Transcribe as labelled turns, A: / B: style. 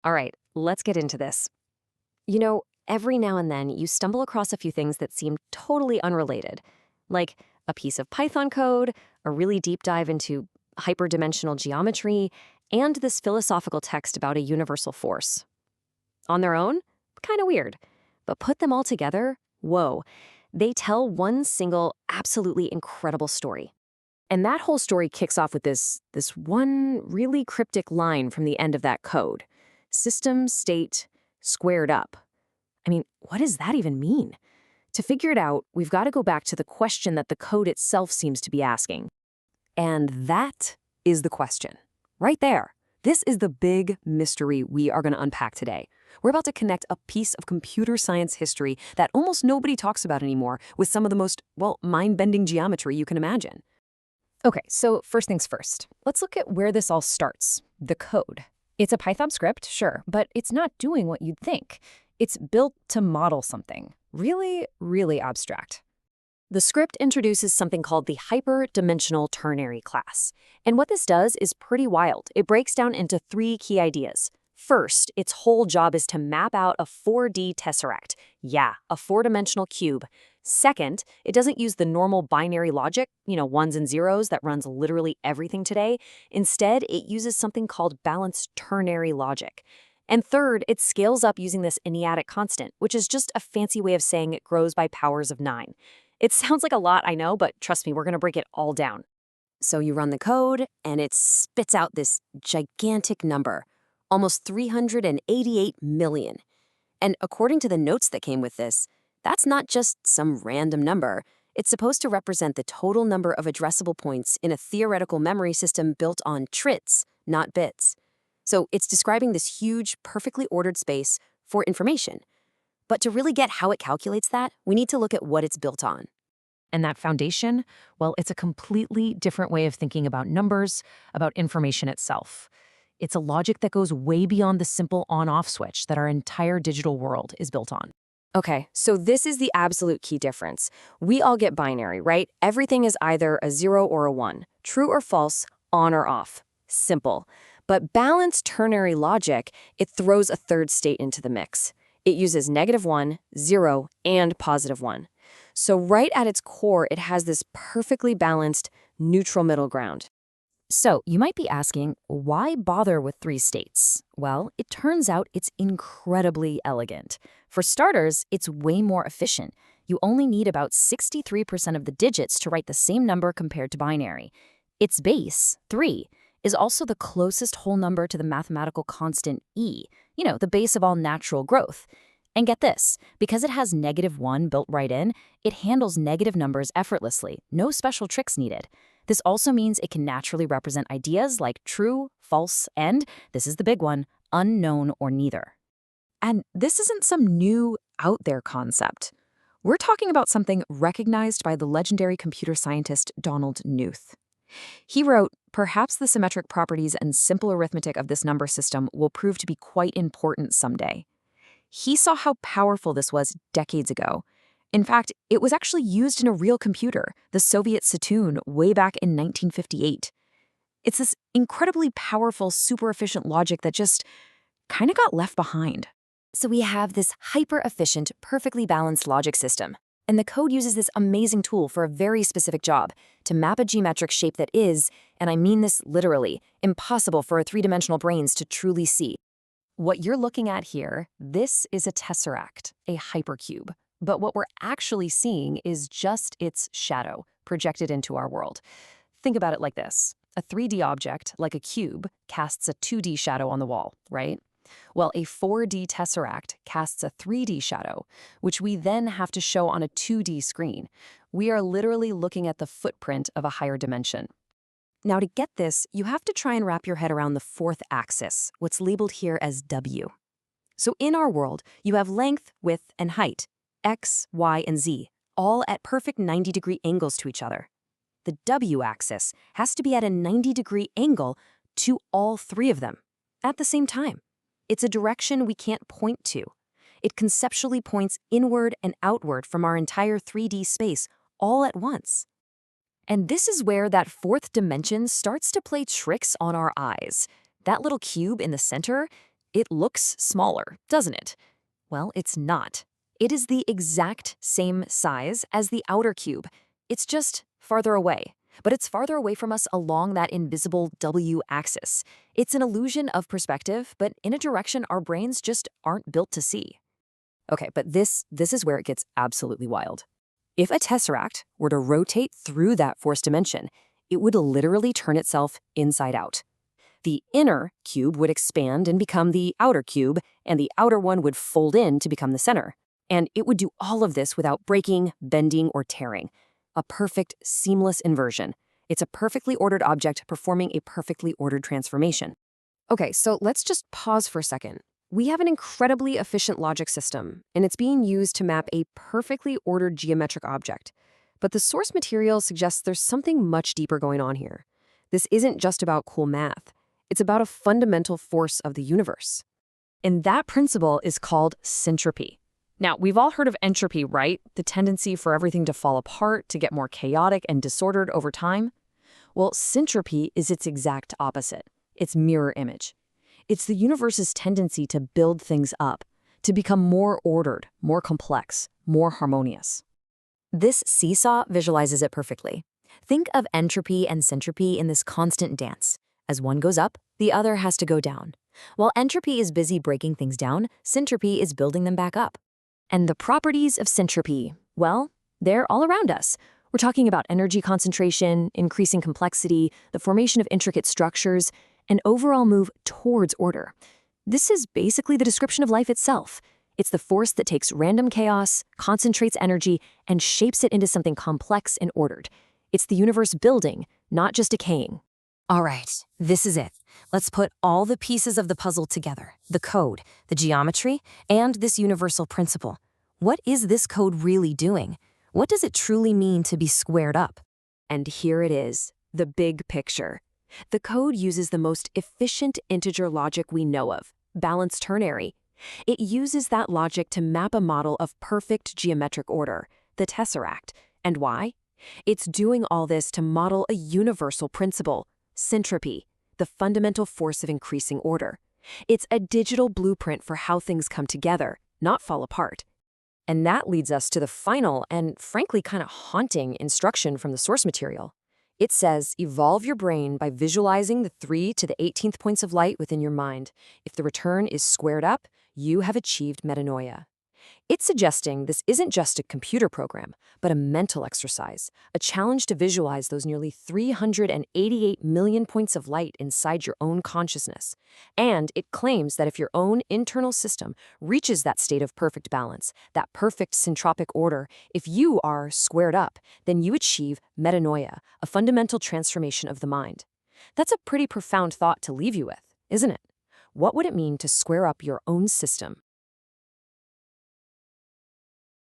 A: All right, let's get into this. Every now and then you stumble across a few things that seem totally unrelated, like a piece of Python code, a really deep dive into hyperdimensional geometry, and this philosophical text about a universal force. On their own, kind of weird. But put them all together, whoa, they tell one single, absolutely incredible story. And that whole story kicks off with this one really cryptic line from the end of that code. System state squared up. I mean, what does that even mean? To figure it out, we've got to go back to the question that the code itself seems to be asking. And that is the question. Right there. This is the big mystery we are going to unpack today. We're about to connect a piece of computer science history that almost nobody talks about anymore with some of the most, mind-bending geometry you can imagine.
B: Okay, so first things first. Let's look at where this all starts, the code. It's a Python script, sure, but it's not doing what you'd think. It's built to model something really, really abstract.
A: The script introduces something called the hyperdimensional ternary class. And what this does is pretty wild. It breaks down into three key ideas. First, its whole job is to map out a 4D tesseract. Yeah, a four-dimensional cube. Second, it doesn't use the normal binary logic, ones and zeros that runs literally everything today. Instead, it uses something called balanced ternary logic. And third, it scales up using this enneatic constant, which is just a fancy way of saying it grows by powers of 9. It sounds like a lot, I know, but trust me, we're going to break it all down. So you run the code, and it spits out this gigantic number, almost 388 million. And according to the notes that came with this, that's not just some random number. It's supposed to represent the total number of addressable points in a theoretical memory system built on trits, not bits. So it's describing this huge, perfectly ordered space for information. But to really get how it calculates that, we need to look at what it's built on.
B: And that foundation, well, it's a completely different way of thinking about numbers, about information itself. It's a logic that goes way beyond the simple on-off switch that our entire digital world is built on.
A: Okay, so this is the absolute key difference. We all get binary, right? Everything is either a 0 or a 1, true or false, on or off. Simple. But balanced ternary logic, it throws a third state into the mix. It uses -1, 0, and +1. So right at its core, it has this perfectly balanced, neutral middle ground.
B: So you might be asking, why bother with three states? Well, it turns out it's incredibly elegant. For starters, it's way more efficient. You only need about 63% of the digits to write the same number compared to binary. Its base, 3, is also the closest whole number to the mathematical constant e, the base of all natural growth. And get this, because it has -1 built right in, it handles negative numbers effortlessly, no special tricks needed. This also means it can naturally represent ideas like true, false, and, this is the big one, unknown or neither. And this isn't some new, out-there concept. We're talking about something recognized by the legendary computer scientist Donald Knuth. He wrote, "Perhaps the symmetric properties and simple arithmetic of this number system will prove to be quite important someday." He saw how powerful this was decades ago. In fact, it was actually used in a real computer, the Soviet Saturn, way back in 1958. It's this incredibly powerful, super efficient logic that just kind of got left behind.
A: So we have this hyper-efficient, perfectly balanced logic system. And the code uses this amazing tool for a very specific job, to map a geometric shape that is, and I mean this literally, impossible for our three-dimensional brains to truly see. What you're looking at here, this is a tesseract, a hypercube. But what we're actually seeing is just its shadow projected into our world. Think about it like this. A 3D object, like a cube, casts a 2D shadow on the wall, right? Well, a 4D tesseract casts a 3D shadow, which we then have to show on a 2D screen. We are literally looking at the footprint of a higher dimension. Now, to get this, you have to try and wrap your head around the fourth axis, what's labeled here as W. So in our world, you have length, width, and height, X, Y, and Z, all at perfect 90-degree angles to each other. The W-axis has to be at a 90-degree angle to all three of them at the same time. It's a direction we can't point to. It conceptually points inward and outward from our entire 3D space all at once. And this is where that fourth dimension starts to play tricks on our eyes. That little cube in the center, It looks smaller, doesn't it? Well, it's not. It is the exact same size as the outer cube. It's just farther away. But it's farther away from us along that invisible W axis. It's an illusion of perspective, but in a direction our brains just aren't built to see. Okay, but this is where it gets absolutely wild. If a tesseract were to rotate through that fourth dimension, it would literally turn itself inside out. The inner cube would expand and become the outer cube, and the outer one would fold in to become the center. And it would do all of this without breaking, bending, or tearing. A perfect, seamless inversion. It's a perfectly ordered object performing a perfectly ordered transformation. Okay, so let's just pause for a second. We have an incredibly efficient logic system, and it's being used to map a perfectly ordered geometric object. But the source material suggests there's something much deeper going on here. This isn't just about cool math. It's about a fundamental force of the universe. And that principle is called syntropy. Now, we've all heard of entropy, right? The tendency for everything to fall apart, to get more chaotic and disordered over time. Well, syntropy is its exact opposite. It's mirror image. It's the universe's tendency to build things up, to become more ordered, more complex, more harmonious. This seesaw visualizes it perfectly. Think of entropy and syntropy in this constant dance. As one goes up, the other has to go down. While entropy is busy breaking things down, syntropy is building them back up. And the properties of syntropy, well, they're all around us. We're talking about energy concentration, increasing complexity, the formation of intricate structures, an overall move towards order. This is basically the description of life itself. It's the force that takes random chaos, concentrates energy, and shapes it into something complex and ordered. It's the universe building, not just decaying. All right, this is it. Let's put all the pieces of the puzzle together. The code, the geometry, and this universal principle. What is this code really doing? What does it truly mean to be squared up? And here it is, the big picture. The code uses the most efficient integer logic we know of, balanced ternary. It uses that logic to map a model of perfect geometric order, the tesseract. And why? It's doing all this to model a universal principle, syntropy, the fundamental force of increasing order. It's a digital blueprint for how things come together, not fall apart. And that leads us to the final and frankly kind of haunting instruction from the source material. It says, evolve your brain by visualizing the 3 to the 18th points of light within your mind. If the return is squared up, you have achieved metanoia. It's suggesting this isn't just a computer program, but a mental exercise, a challenge to visualize those nearly 388 million points of light inside your own consciousness. And it claims that if your own internal system reaches that state of perfect balance, that perfect syntropic order, if you are squared up, then you achieve metanoia, a fundamental transformation of the mind. That's a pretty profound thought to leave you with, isn't it? What would it mean to square up your own system?